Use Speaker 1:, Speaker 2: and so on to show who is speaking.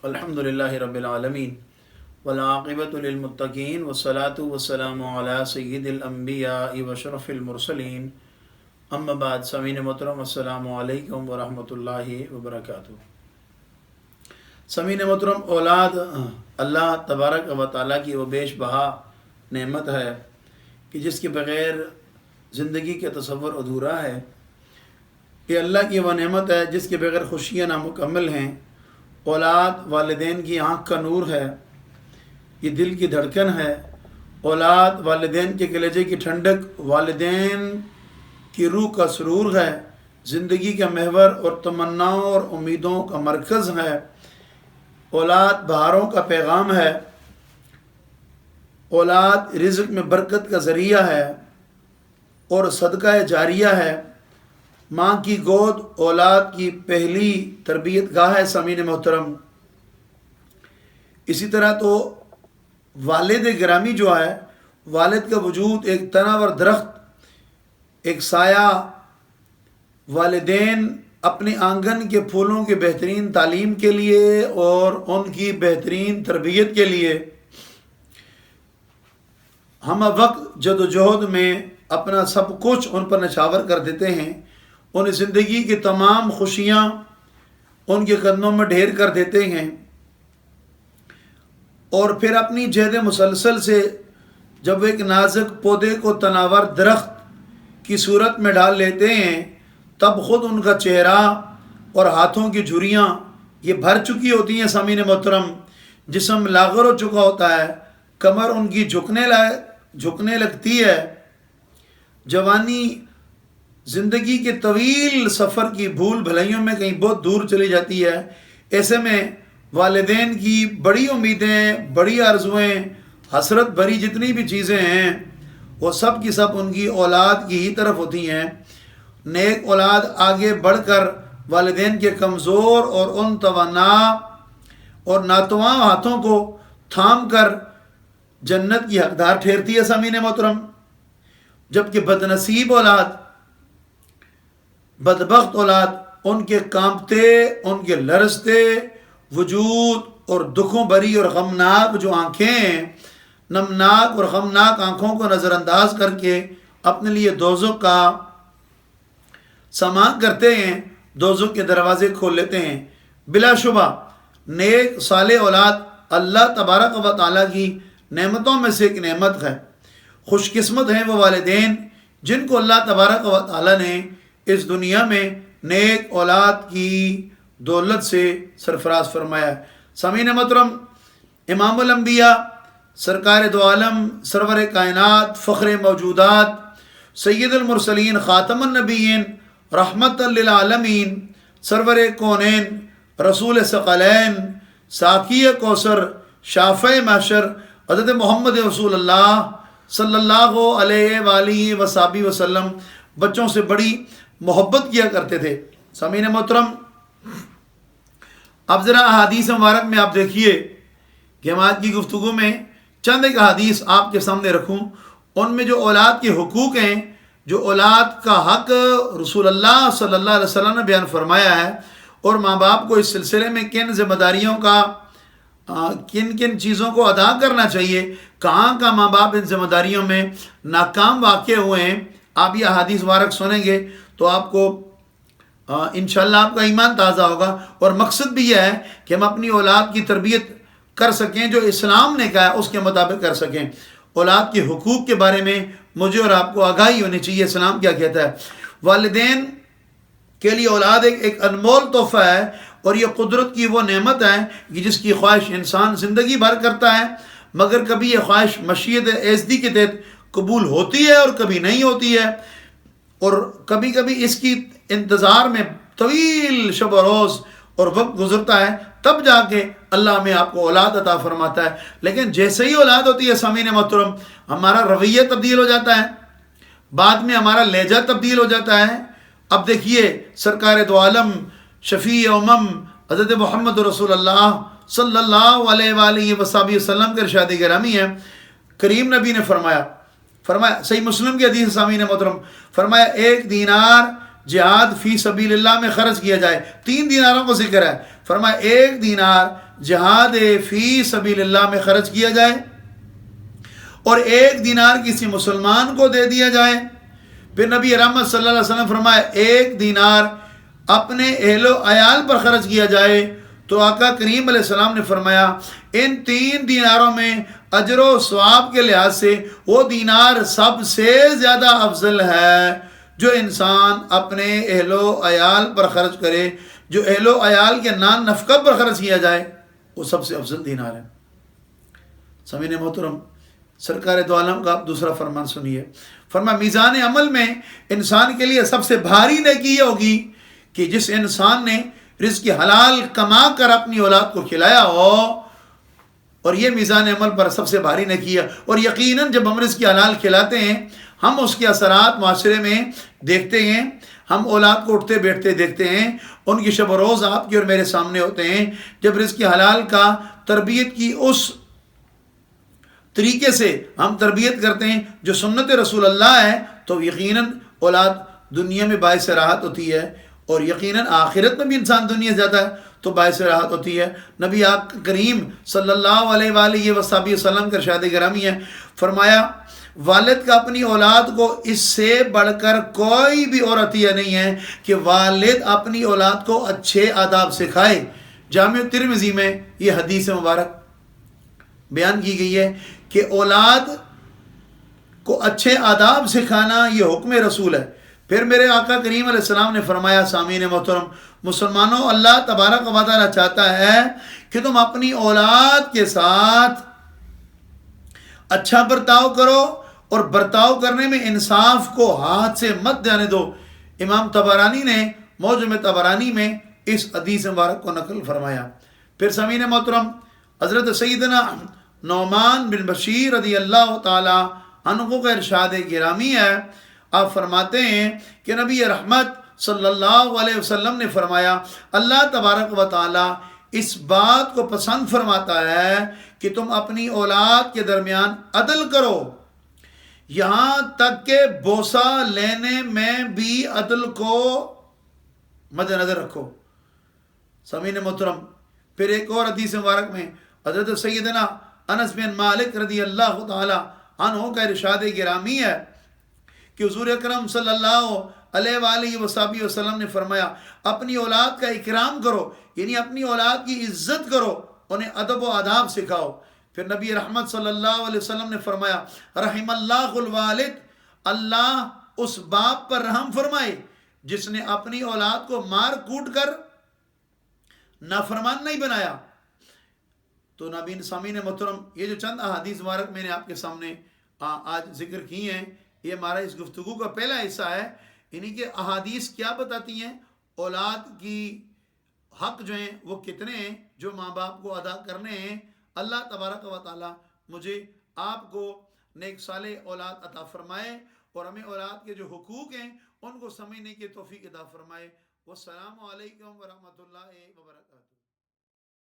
Speaker 1: الحمدللہ رب العالمین والعاقبۃ للمتقین والصلاۃ والسلام علی سید الانبیاء وشرف المرسلین اما بعد سامعین محترم السلام علیکم ورحمۃ اللہ وبرکاتہ۔ سامعین محترم، اولاد اللہ تبارک و تعالیٰ کی وہ بیش بہا نعمت ہے کہ جس کے بغیر زندگی کا تصور ادھورا ہے۔ یہ اللہ کی وہ نعمت ہے جس کے بغیر خوشیاں نامکمل ہیں۔ اولاد والدین کی آنکھ کا نور ہے، یہ دل کی دھڑکن ہے۔ اولاد والدین کے کلیجے کی ٹھنڈک، والدین کی روح کا سرور ہے، زندگی کا محور اور تمناؤں اور امیدوں کا مرکز ہے۔ اولاد بہاروں کا پیغام ہے۔ اولاد رزق میں برکت کا ذریعہ ہے اور صدقہ جاریہ ہے۔ ماں کی گود اولاد کی پہلی تربیت گاہ ہے۔ سامعین محترم، اسی طرح تو والد گرامی جو ہے، والد کا وجود ایک تناور درخت، ایک سایہ۔ والدین اپنے آنگن کے پھولوں کے بہترین تعلیم کے لیے اور ان کی بہترین تربیت کے لیے ہم وقت جد و جہد میں اپنا سب کچھ ان پر نچھاور کر دیتے ہیں۔ ان زندگی کی تمام خوشیاں ان کے قدموں میں ڈھیر کر دیتے ہیں، اور پھر اپنی جہد مسلسل سے جب وہ ایک نازک پودے کو تناور درخت کی صورت میں ڈال لیتے ہیں، تب خود ان کا چہرہ اور ہاتھوں کی جھریاں یہ بھر چکی ہوتی ہیں۔ سامعین محترم، جسم لاغر ہو چکا ہوتا ہے، کمر ان کی جھکنے لگتی ہے۔ جوانی زندگی کے طویل سفر کی بھول بھلائیوں میں کہیں بہت دور چلی جاتی ہے۔ ایسے میں والدین کی بڑی امیدیں، بڑی آرزوئیں، حسرت بھری جتنی بھی چیزیں ہیں، وہ سب کی سب ان کی اولاد کی ہی طرف ہوتی ہیں۔ نیک اولاد آگے بڑھ کر والدین کے کمزور اور ان توانا اور ناتواں ہاتھوں کو تھام کر جنت کی حقدار ٹھہرتی ہے۔ سامعین محترم، جبکہ بدنصیب اولاد، بدبخت اولاد، ان کے کانپتے، ان کے لرزتے وجود اور دکھوں بھری اور غمناک جو آنکھیں ہیں، نمناک اور غمناک آنکھوں کو نظر انداز کر کے اپنے لیے دوزخ کا سامان کرتے ہیں، دوزخ کے دروازے کھول لیتے ہیں۔ بلا شبہ نیک صالح اولاد اللہ تبارک و تعالیٰ کی نعمتوں میں سے ایک نعمت ہے۔ خوش قسمت ہیں وہ والدین جن کو اللہ تبارک و تعالیٰ نے اس دنیا میں نیک اولاد کی دولت سے سرفراز فرمایا ہے۔ سامعین محترم، امام الانبیاء، سرکار دو عالم، سرور کائنات، فخر موجودات، سید المرسلین، خاتم النبیین، رحمت للعالمین، سرور کونین، رسول ثقلین، ساقی کوثر، شافع محشر، حضرت محمد رسول اللہ صلی اللہ علیہ وآلہ وصحبہ وسلم بچوں سے بڑی محبت کیا کرتے تھے۔ سامعین محترم، اب ذرا احادیث مبارک میں آپ دیکھیے کہ ہم آج کی گفتگو میں چند ایک احادیث آپ کے سامنے رکھوں۔ ان میں جو اولاد کے حقوق ہیں، جو اولاد کا حق رسول اللہ صلی اللہ علیہ وسلم نے بیان فرمایا ہے، اور ماں باپ کو اس سلسلے میں کن ذمہ داریوں کا، کن کن چیزوں کو ادا کرنا چاہیے، کہاں ماں باپ ان ذمہ داریوں میں ناکام واقع ہوئے ہیں، آپ یہ احادیث مبارک سنیں گے تو آپ کو انشاءاللہ آپ کا ایمان تازہ ہوگا، اور مقصد بھی یہ ہے کہ ہم اپنی اولاد کی تربیت کر سکیں، جو اسلام نے کہا ہے اس کے مطابق کر سکیں۔ اولاد کے حقوق کے بارے میں مجھے اور آپ کو آگاہی ہونی چاہیے، اسلام کیا کہتا ہے۔ والدین کے لیے اولاد ایک انمول تحفہ ہے، اور یہ قدرت کی وہ نعمت ہے کہ جس کی خواہش انسان زندگی بھر کرتا ہے، مگر کبھی یہ خواہش مشیت ایزدی کے تحت قبول ہوتی ہے اور کبھی نہیں ہوتی ہے، اور کبھی کبھی اس کی انتظار میں طویل شب و روز اور وقت گزرتا ہے، تب جا کے اللہ ہمیں آپ کو اولاد عطا فرماتا ہے۔ لیکن جیسے ہی اولاد ہوتی ہے سامعین محترم، ہمارا رویہ تبدیل ہو جاتا ہے، بعد میں ہمارا لہجہ تبدیل ہو جاتا ہے۔ اب دیکھیے سرکار دو عالم، شفیع امم، حضرت محمد رسول اللہ صلی اللہ علیہ وآلہ وصحبہ وسلم کے ارشاد گرامی ہے، کریم نبی نے فرمایا صحیح مسلم کی حدیث سامعین محترم، فرمایا ایک دینار جہاد فی سبیل اللہ میں خرچ کیا جائے. 3 دیناروں کو ذکر ہے. فرمایا 1 دینار جہاد فی سبیل اللہ میں خرچ کیا جائے اور 1 دینار کسی مسلمان کو دے دیا جائے. پھر نبی رحمت صلی اللہ علیہ وسلم فرمایا 1 دینار اپنے اہل و عیال پر خرچ کیا جائے. تو آقا کریم علیہ السلام نے فرمایا ان 3 دیناروں میں اجر و ثواب کے لحاظ سے وہ دینار سب سے زیادہ افضل ہے جو انسان اپنے اہل و عیال پر خرچ کرے. جو اہل و عیال کے نان نفقہ پر خرچ کیا جائے وہ سب سے افضل دینار ہے. سامعین محترم، سرکار دو عالم کا دوسرا فرمان سنیے. فرمایا میزان عمل میں انسان کے لیے سب سے بھاری نیکی یہ ہوگی کہ جس انسان نے رزق حلال کما کر اپنی اولاد کو کھلایا ہو، اور یہ میزان عمل پر سب سے بھاری نیکی ہے. اور یقیناً جب ہم رزق حلال کھلاتے ہیں ہم اس کے اثرات معاشرے میں دیکھتے ہیں. ہم اولاد کو اٹھتے بیٹھتے دیکھتے ہیں، ان کی شب و روز آپ کی اور میرے سامنے ہوتے ہیں. جب رزق حلال کا تربیت کی اس طریقے سے ہم تربیت کرتے ہیں جو سنت رسول اللہ ہے تو یقیناً اولاد دنیا میں باعث راحت ہوتی ہے، اور یقیناً آخرت میں بھی انسان دنیا زیادہ ہے تو باعث راحت ہوتی ہے. نبی کریم صلی اللہ علیہ وآلہ وسلم کا ارشاد گرامی ہے. فرمایا والد کا اپنی اولاد کو اس سے بڑھ کر کوئی بھی اور عطیہ نہیں ہے کہ والد اپنی اولاد کو اچھے آداب سکھائے. جامع ترمذی میں یہ حدیث مبارک بیان کی گئی ہے کہ اولاد کو اچھے آداب سکھانا یہ حکم رسول ہے. پھر میرے آقا کریم علیہ السلام نے فرمایا سامعین محترم مسلمانوں، اللہ تبارک و تعالی چاہتا ہے کہ تم اپنی اولاد کے ساتھ اچھا برتاؤ کرو اور برتاؤ کرنے میں انصاف کو ہاتھ سے مت جانے دو. امام طبرانی نے معجم طبرانی میں اس حدیث مبارک کو نقل فرمایا. پھر سامعین محترم حضرت سیدنا نعمان بن بشیر رضی اللہ تعالی عنہ کا ارشاد گرامی ہے. آپ فرماتے ہیں کہ نبی رحمت صلی اللہ علیہ وسلم نے فرمایا اللہ تبارک و تعالی اس بات کو پسند فرماتا ہے کہ تم اپنی اولاد کے درمیان عدل کرو، یہاں تک کہ بوسہ لینے میں بھی عدل کو مد نظر رکھو. سامعین محترم پھر ایک اور حدیث مبارک میں حضرت سیدنا انس بن مالک رضی اللہ تعالی عنہ کا ارشاد گرامی ہے کہ حضور اکرم صلی اللہ علیہ وآلہ وسلم نے فرمایا اپنی اولاد کا اکرام کرو، یعنی اپنی اولاد کی عزت کرو، انہیں ادب و آداب سکھاؤ. پھر نبی رحمت صلی اللہ علیہ وسلم نے فرمایا رحم اللہ الوالد، اللہ اس باپ پر رحم فرمائے جس نے اپنی اولاد کو مار کوٹ کر نافرمان نہیں بنایا. تو نابین سامعین محترم یہ جو چند احادیث مبارک میں نے آپ کے سامنے آج ذکر کی ہیں یہ ہمارا اس گفتگو کا پہلا حصہ ہے. یعنی کہ احادیث کیا بتاتی ہیں، اولاد کی حق جو ہیں وہ کتنے ہیں جو ماں باپ کو ادا کرنے ہیں. اللہ تبارک و تعالی مجھے آپ کو نیک صالح اولاد عطا فرمائے اور ہمیں اولاد کے جو حقوق ہیں ان کو سمجھنے کی توفیق عطا فرمائے. والسلام علیکم ورحمۃ اللہ وبرکاتہ.